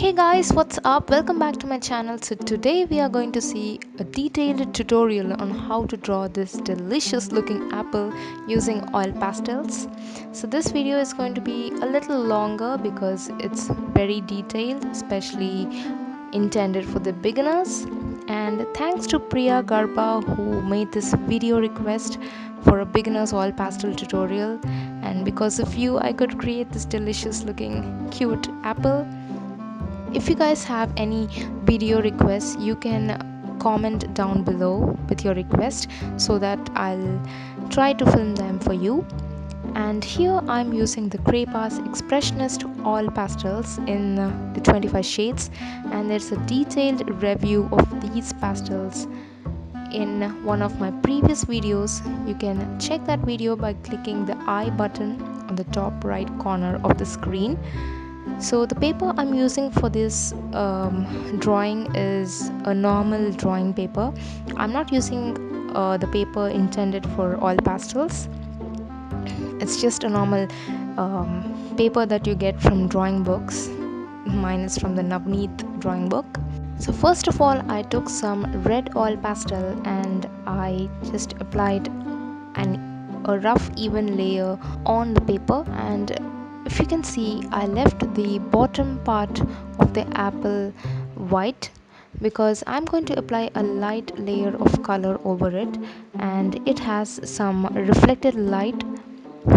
Hey guys, what's up? Welcome back to my channel. So today we are going to see a detailed tutorial on how to draw this delicious looking apple using oil pastels. So this video is going to be a little longer because it's very detailed, especially intended for the beginners. And thanks to Priya Garba who made this video request for a beginner's oil pastel tutorial, and because of you I could create this delicious looking cute apple. If you guys have any video requests, you can comment down below with your request so that I'll try to film them for you. And here I'm using the Cray expressionist oil pastels in the 25 shades, and there's a detailed review of these pastels in one of my previous videos. You can check that video by clicking the I button on the top right corner of the screen. So the paper I'm using for this drawing is a normal drawing paper. I'm not using the paper intended for oil pastels. It's just a normal paper that you get from drawing books. Mine is from the Navneet drawing book. So first of all, I took some red oil pastel and I just applied a rough even layer on the paper. And if you can see, I left the bottom part of the apple white because I'm going to apply a light layer of color over it, and it has some reflected light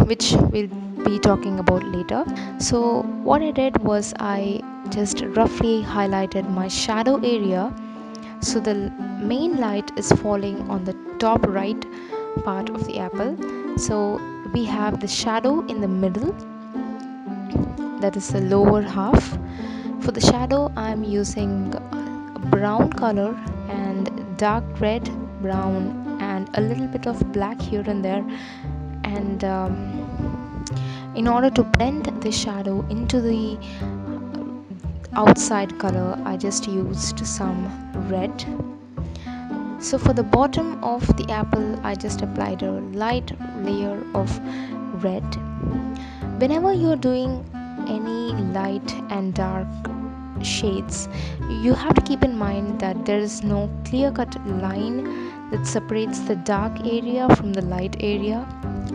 which we'll be talking about later. So what I did was I just roughly highlighted my shadow area, so the main light is falling on the top right part of the apple. So we have the shadow in the middle, that is the lower half. For the shadow I'm using a brown color and dark red, brown, and a little bit of black here and there. And in order to blend the shadow into the outside color, I just used some red. So for the bottom of the apple, I just applied a light layer of red. Whenever you're doing any light and dark shades, you have to keep in mind that there is no clear-cut line that separates the dark area from the light area,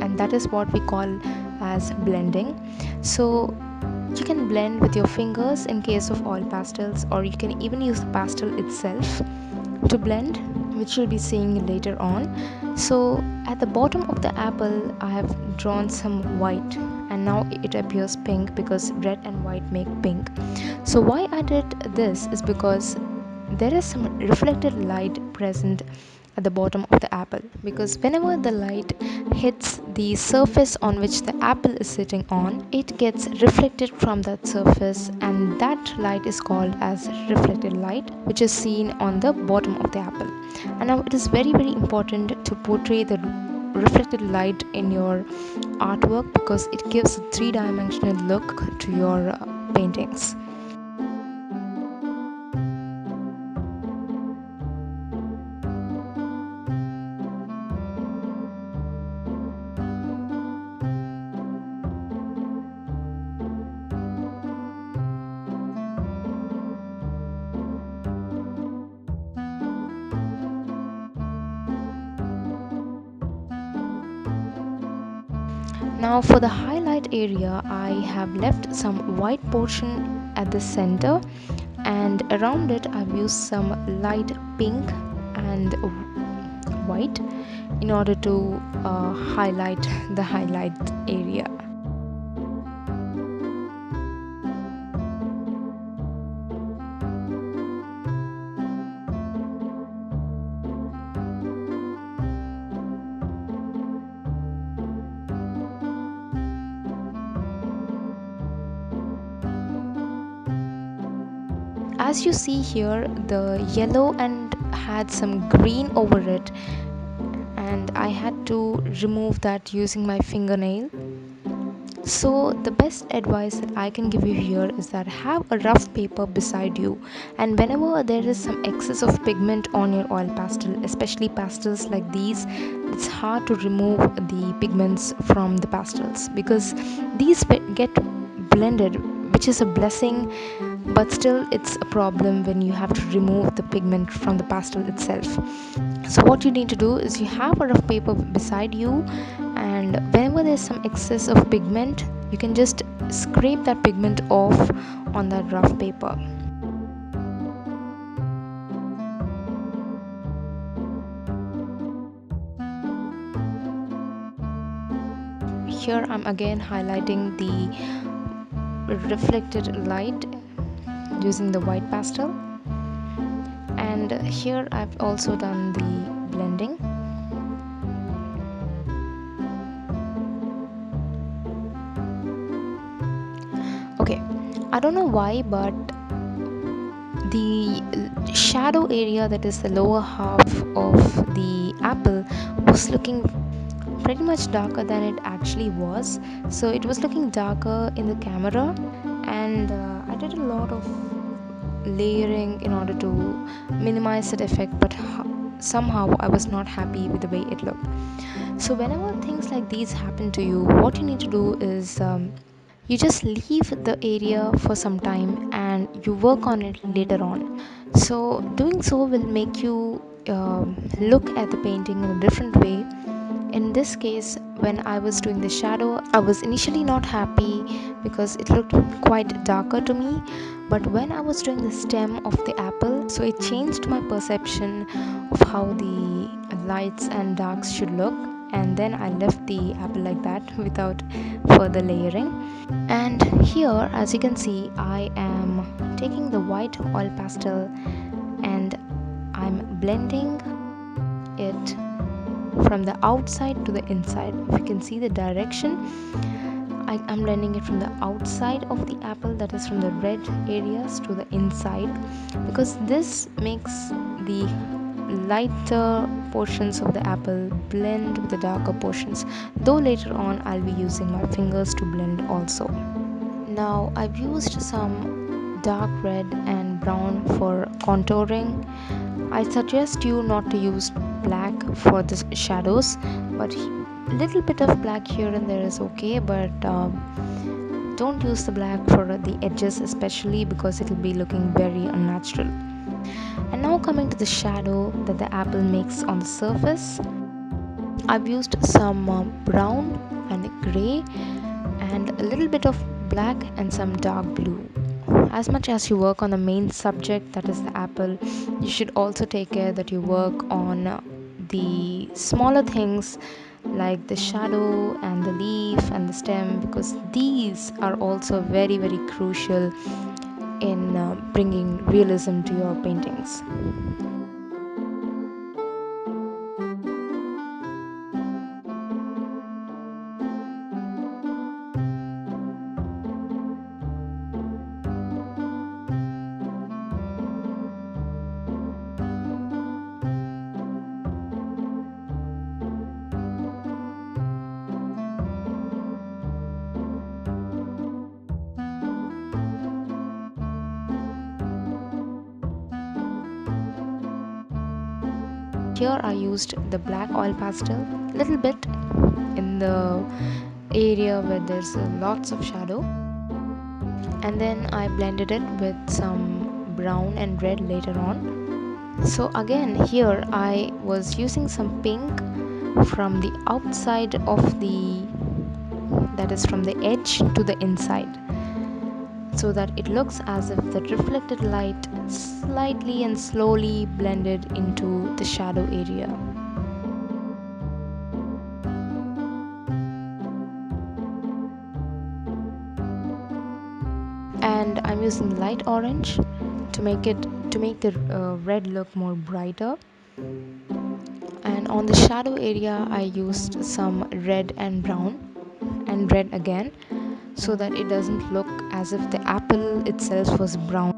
and that is what we call as blending. So you can blend with your fingers in case of oil pastels, or you can even use the pastel itself to blend, which you'll be seeing later on. So at the bottom of the apple I have drawn some white, and now it appears pink because red and white make pink. So why I did this is because there is some reflected light present at the bottom of the apple, because whenever the light hits the surface on which the apple is sitting on, it gets reflected from that surface, and that light is called as reflected light, which is seen on the bottom of the apple. And now it is very important to portray the reflected light in your artwork because it gives a three-dimensional look to your paintings. Now for the highlight area, I have left some white portion at the center, and around it I've used some light pink and white in order to highlight the highlight area. As you see here, the yellow and had some green over it, and I had to remove that using my fingernail. So the best advice that I can give you here is that have a rough paper beside you, and whenever there is some excess of pigment on your oil pastel, especially pastels like these, it's hard to remove the pigments from the pastels because these get blended, which is a blessing but still it's a problem when you have to remove the pigment from the pastel itself. So what you need to do is you have a rough paper beside you, and whenever there's some excess of pigment, you can just scrape that pigment off on that rough paper. Here I'm again highlighting the reflected light using the white pastel, and here I've also done the blending. Okay, I don't know why, but the shadow area, that is the lower half of the apple, was looking pretty much darker than it actually was. So it was looking darker in the camera, and I did a lot of layering in order to minimize that effect, but somehow I was not happy with the way it looked. So whenever things like these happen to you, what you need to do is you just leave the area for some time and you work on it later on. So doing so will make you look at the painting in a different way. In this case, when I was doing the shadow, I was initially not happy because it looked quite darker to me, but when I was doing the stem of the apple, so it changed my perception of how the lights and darks should look, and then I left the apple like that without further layering. And here, as you can see, I am taking the white oil pastel and I'm blending it from the outside to the inside. If you can see the direction, I'm blending it from the outside of the apple, that is from the red areas, to the inside, because this makes the lighter portions of the apple blend with the darker portions, though later on I'll be using my fingers to blend also. Now I've used some dark red and brown for contouring. I suggest you not to use black for the shadows, but little bit of black here and there is okay, but don't use the black for the edges especially, because it will be looking very unnatural. And now coming to the shadow that the apple makes on the surface, I've used some brown and gray and a little bit of black and some dark blue. As much as you work on the main subject, that is the apple, you should also take care that you work on the smaller things like the shadow and the leaf and the stem, because these are also very, very crucial in bringing realism to your paintings. Here I used the black oil pastel, little bit in the area where there's lots of shadow, and then I blended it with some brown and red later on. So again here I was using some pink from the outside of the, that is from the edge to the inside, so that it looks as if the reflected light slightly and slowly blended into the shadow area. And I'm using light orange to make the red look more brighter. And on the shadow area I used some red and brown and red again, so that it doesn't look as if the apple itself was brown.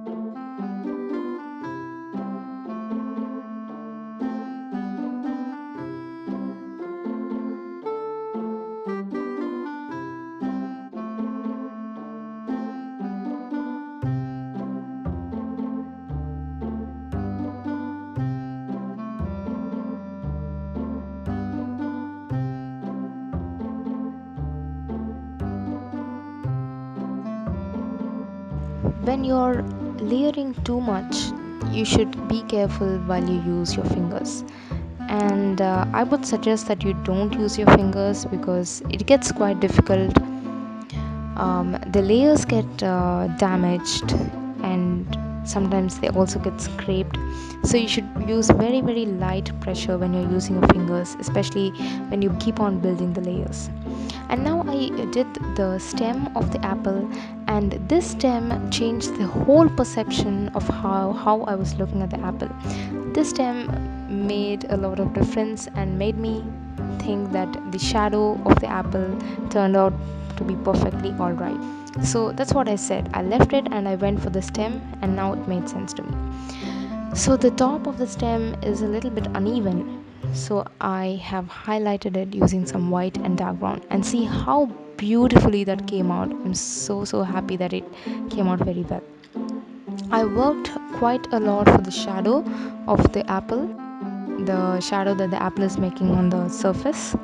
When you're layering too much, you should be careful while you use your fingers. And I would suggest that you don't use your fingers because it gets quite difficult. The layers get damaged, and sometimes they also get scraped. So you should use very very light pressure when you're using your fingers, especially when you keep on building the layers. And now I did the stem of the apple, and this stem changed the whole perception of how I was looking at the apple. This stem made a lot of difference and made me think that the shadow of the apple turned out to be perfectly alright. So that's what I said. I left it and I went for the stem, and now it made sense to me. So the top of the stem is a little bit uneven, so I have highlighted it using some white and dark brown, and see how beautifully that came out. I'm so happy that it came out very well. I worked quite a lot for the shadow of the apple, the shadow that the apple is making on the surface.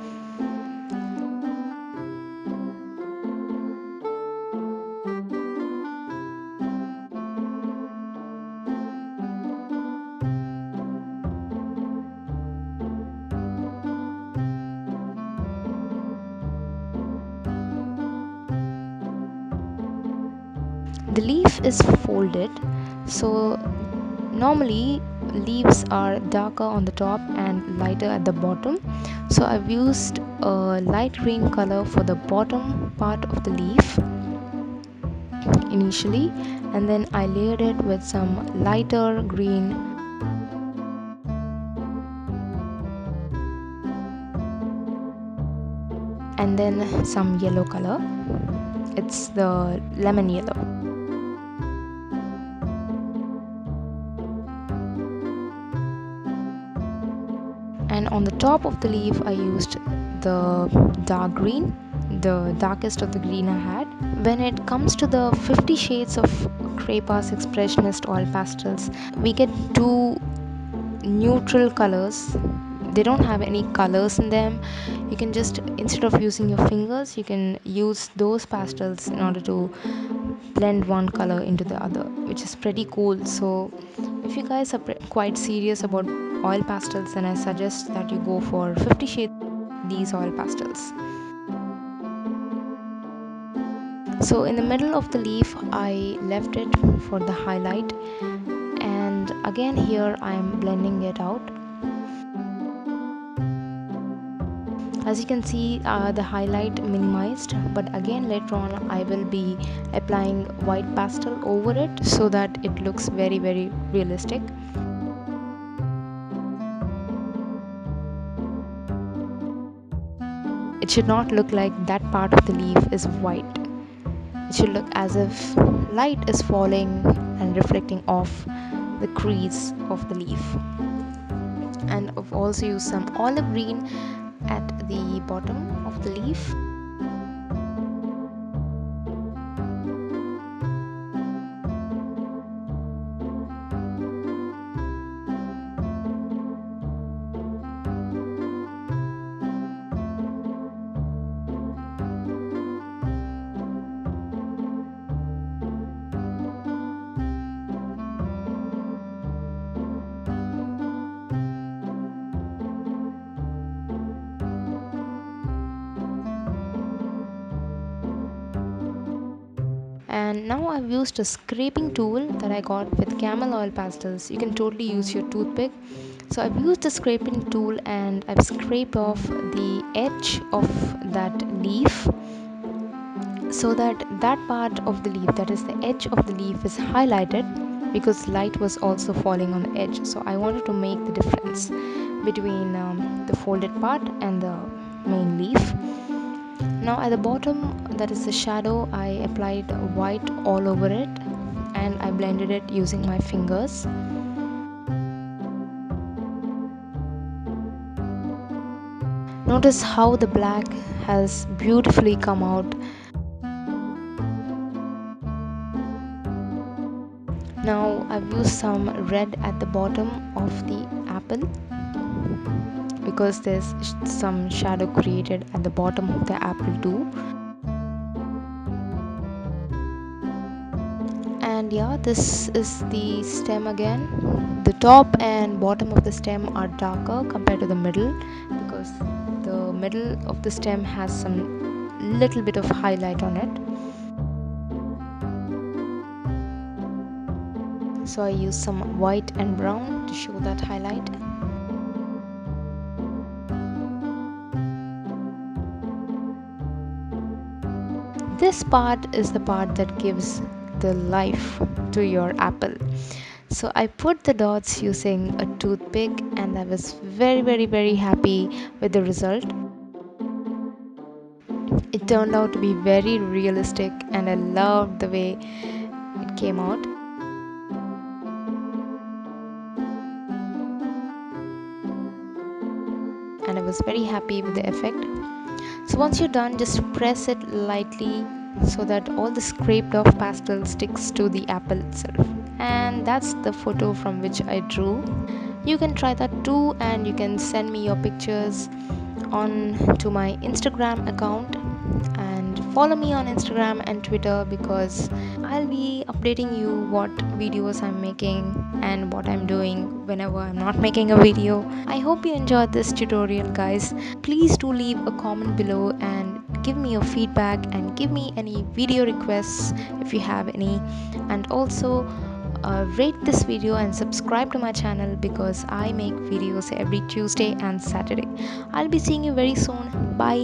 The leaf is folded, so normally leaves are darker on the top and lighter at the bottom. So I've used a light green color for the bottom part of the leaf initially, and then I layered it with some lighter green and then some yellow color. It's the lemon yellow. And on the top of the leaf I used the dark green, the darkest of the green I had. When it comes to the 50 shades of Cray expressionist oil pastels, we get two neutral colors. They don't have any colors in them. You can just, instead of using your fingers, you can use those pastels in order to blend one color into the other, which is pretty cool. So if you guys are quite serious about oil pastels, then I suggest that you go for 50 shades these oil pastels. So in the middle of the leaf I left it for the highlight, and again here I am blending it out. As you can see, the highlight minimized, but again later on I will be applying white pastel over it so that it looks very very realistic. It should not look like that part of the leaf is white. It should look as if light is falling and reflecting off the crease of the leaf. And I've also used some olive green at the bottom of the leaf. And now I've used a scraping tool that I got with camel oil pastels. You can totally use your toothpick. So I've used a scraping tool and I've scraped off the edge of that leaf, so that that part of the leaf, that is the edge of the leaf, is highlighted because light was also falling on the edge. So I wanted to make the difference between the folded part and the main leaf. Now at the bottom, that is the shadow, I applied white all over it and I blended it using my fingers. Notice how the black has beautifully come out. Now I've used some red at the bottom of the apple because there's some shadow created at the bottom of the apple too. And Yeah, this is the stem again. The top and bottom of the stem are darker compared to the middle, because the middle of the stem has some little bit of highlight on it. So I use some white and brown to show that highlight. This part is the part that gives the life to your apple. So I put the dots using a toothpick, and I was very happy with the result. It turned out to be very realistic, and I loved the way it came out. And I was very happy with the effect. So once you're done, just press it lightly so that all the scraped off pastel sticks to the apple itself. And that's the photo from which I drew. You can try that too, and you can send me your pictures on to my Instagram account, and follow me on Instagram and Twitter, because I'll be updating you what videos I'm making and what I'm doing whenever I'm not making a video. I hope you enjoyed this tutorial, guys. Please do leave a comment below and give me your feedback, and give me any video requests if you have any. And also rate this video and subscribe to my channel, because I make videos every Tuesday and Saturday. I'll be seeing you very soon. Bye.